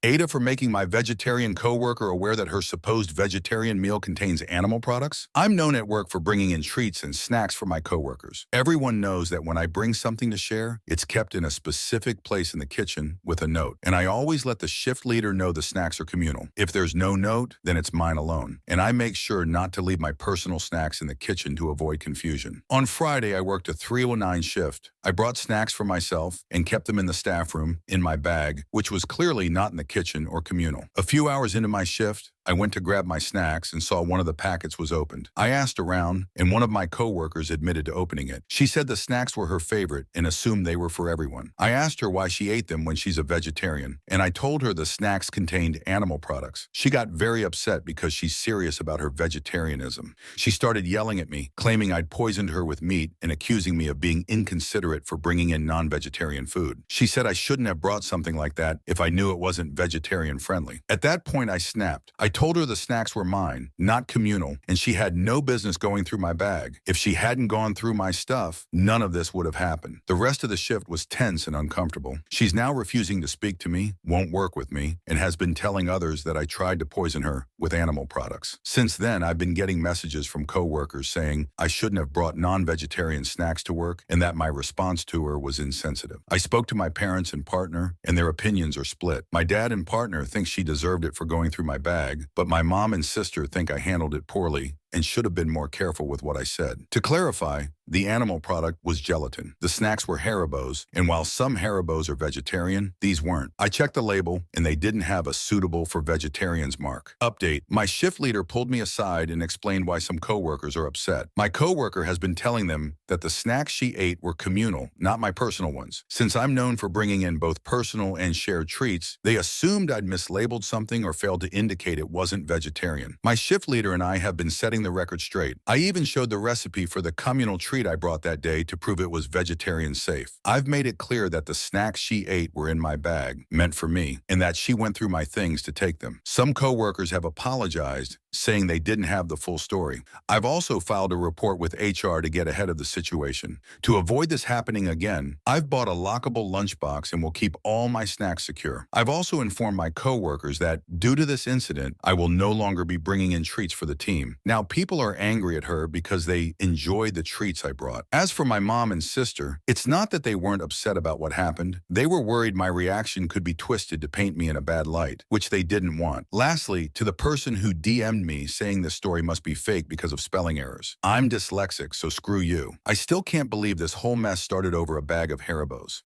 AITA for making my vegetarian coworker aware that her supposed vegetarian meal contains animal products? I'm known at work for bringing in treats and snacks for my coworkers. Everyone knows that when I bring something to share, it's kept in a specific place in the kitchen with a note. And I always let the shift leader know the snacks are communal. If there's no note, then it's mine alone. And I make sure not to leave my personal snacks in the kitchen to avoid confusion. On Friday, I worked a 309 shift. I brought snacks for myself and kept them in the staff room in my bag, which was clearly not in the kitchen or communal. A few hours into my shift, I went to grab my snacks and saw one of the packets was opened. I asked around, and one of my coworkers admitted to opening it. She said the snacks were her favorite and assumed they were for everyone. I asked her why she ate them when she's a vegetarian, and I told her the snacks contained animal products. She got very upset because she's serious about her vegetarianism. She started yelling at me, claiming I'd poisoned her with meat and accusing me of being inconsiderate for bringing in non-vegetarian food. She said I shouldn't have brought something like that if I knew it wasn't vegetarian friendly. At that point, I snapped. I told her the snacks were mine, not communal, and she had no business going through my bag. If she hadn't gone through my stuff, none of this would have happened. The rest of the shift was tense and uncomfortable. She's now refusing to speak to me, won't work with me, and has been telling others that I tried to poison her with animal products. Since then, I've been getting messages from coworkers saying I shouldn't have brought non-vegetarian snacks to work and that my response to her was insensitive. I spoke to my parents and partner, and their opinions are split. My dad and partner think she deserved it for going through my bag, but my mom and sister think I handled it poorly and should have been more careful with what I said. To clarify, the animal product was gelatin. The snacks were Haribos, and while some Haribos are vegetarian, these weren't. I checked the label, and they didn't have a suitable for vegetarians mark. Update: my shift leader pulled me aside and explained why some coworkers are upset. My coworker has been telling them that the snacks she ate were communal, not my personal ones. Since I'm known for bringing in both personal and shared treats, they assumed I'd mislabeled something or failed to indicate it wasn't vegetarian. My shift leader and I have been setting the record straight. I even showed the recipe for the communal treat I brought that day to prove it was vegetarian safe. I've made it clear that the snacks she ate were in my bag, meant for me, and that she went through my things to take them. Some coworkers have apologized, saying they didn't have the full story. I've also filed a report with HR to get ahead of the situation. To avoid this happening again, I've bought a lockable lunchbox and will keep all my snacks secure. I've also informed my coworkers that, due to this incident, I will no longer be bringing in treats for the team. Now, people are angry at her because they enjoyed the treats I brought. As for my mom and sister, it's not that they weren't upset about what happened. They were worried my reaction could be twisted to paint me in a bad light, which they didn't want. Lastly, to the person who DM'd me saying this story must be fake because of spelling errors. I'm dyslexic, so screw you. I still can't believe this whole mess started over a bag of Haribos.